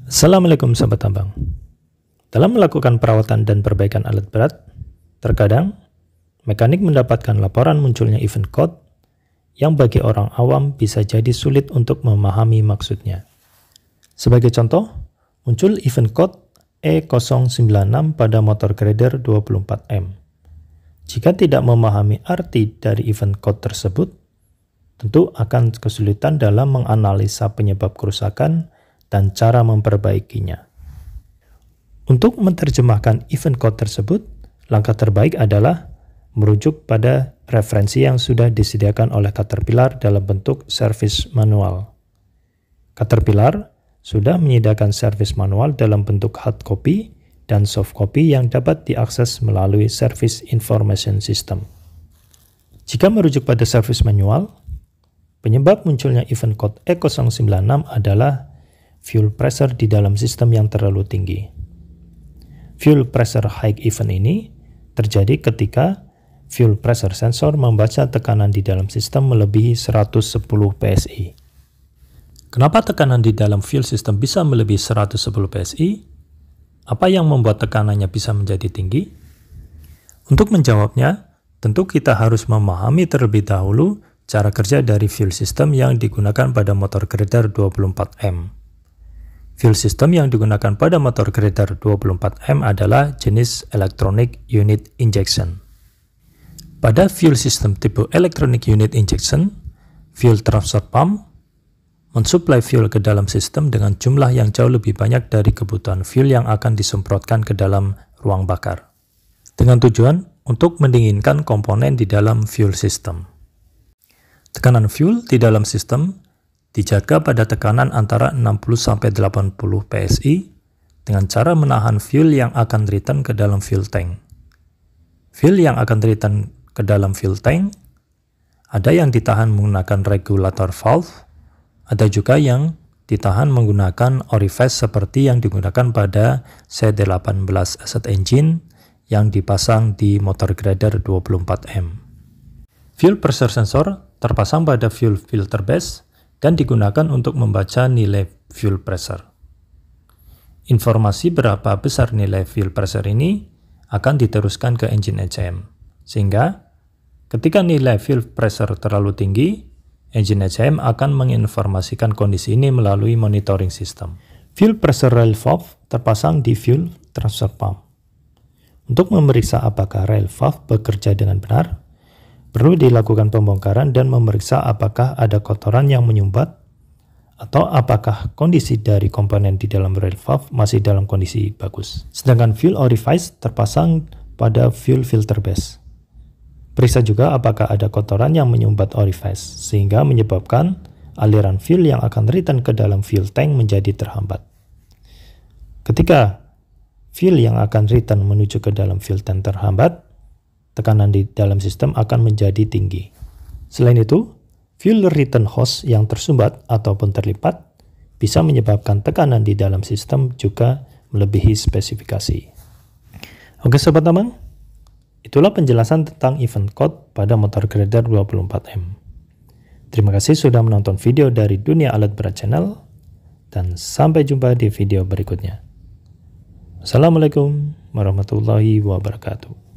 Assalamualaikum sahabat tambang. Dalam melakukan perawatan dan perbaikan alat berat, terkadang mekanik mendapatkan laporan munculnya event code yang bagi orang awam bisa jadi sulit untuk memahami maksudnya. Sebagai contoh, muncul event code E096 pada motor grader 24M. Jika tidak memahami arti dari event code tersebut, tentu akan kesulitan dalam menganalisa penyebab kerusakan dan cara memperbaikinya. Untuk menerjemahkan event code tersebut, langkah terbaik adalah merujuk pada referensi yang sudah disediakan oleh Caterpillar dalam bentuk service manual. Caterpillar sudah menyediakan service manual dalam bentuk hard copy dan soft copy yang dapat diakses melalui Service Information System. Jika merujuk pada service manual, penyebab munculnya event code E096 adalah fuel pressure di dalam sistem yang terlalu tinggi. Fuel pressure high event ini terjadi ketika fuel pressure sensor membaca tekanan di dalam sistem melebihi 110 PSI. Kenapa tekanan di dalam fuel system bisa melebihi 110 PSI? Apa yang membuat tekanannya bisa menjadi tinggi? Untuk menjawabnya, tentu kita harus memahami terlebih dahulu cara kerja dari fuel system yang digunakan pada motor grader 24M. Fuel system yang digunakan pada motor grader 24M adalah jenis electronic unit injection. Pada fuel system tipe electronic unit injection, fuel transfer pump mensuplai fuel ke dalam sistem dengan jumlah yang jauh lebih banyak dari kebutuhan fuel yang akan disemprotkan ke dalam ruang bakar, dengan tujuan untuk mendinginkan komponen di dalam fuel system. Tekanan fuel di dalam sistem dijaga pada tekanan antara 60-80 PSI dengan cara menahan fuel yang akan return ke dalam fuel tank. Fuel yang akan return ke dalam fuel tank ada yang ditahan menggunakan regulator valve, ada juga yang ditahan menggunakan orifice seperti yang digunakan pada C18 asset engine yang dipasang di motor grader 24M. Fuel pressure sensor terpasang pada fuel filter base dan digunakan untuk membaca nilai fuel pressure. Informasi berapa besar nilai fuel pressure ini akan diteruskan ke engine ECM, sehingga ketika nilai fuel pressure terlalu tinggi, engine ECM akan menginformasikan kondisi ini melalui monitoring system. Fuel pressure rail valve terpasang di fuel transfer pump. Untuk memeriksa apakah rail valve bekerja dengan benar, perlu dilakukan pembongkaran dan memeriksa apakah ada kotoran yang menyumbat atau apakah kondisi dari komponen di dalam rail valve masih dalam kondisi bagus. Sedangkan fuel orifice terpasang pada fuel filter base. Periksa juga apakah ada kotoran yang menyumbat orifice sehingga menyebabkan aliran fuel yang akan return ke dalam fuel tank menjadi terhambat. Ketika fuel yang akan return menuju ke dalam fuel tank terhambat, tekanan di dalam sistem akan menjadi tinggi. Selain itu, fuel return hose yang tersumbat ataupun terlipat bisa menyebabkan tekanan di dalam sistem juga melebihi spesifikasi. Oke sobat tambang, itulah penjelasan tentang event code pada motor grader 24M. Terima kasih sudah menonton video dari Dunia Alat Berat Channel, dan sampai jumpa di video berikutnya. Assalamualaikum warahmatullahi wabarakatuh.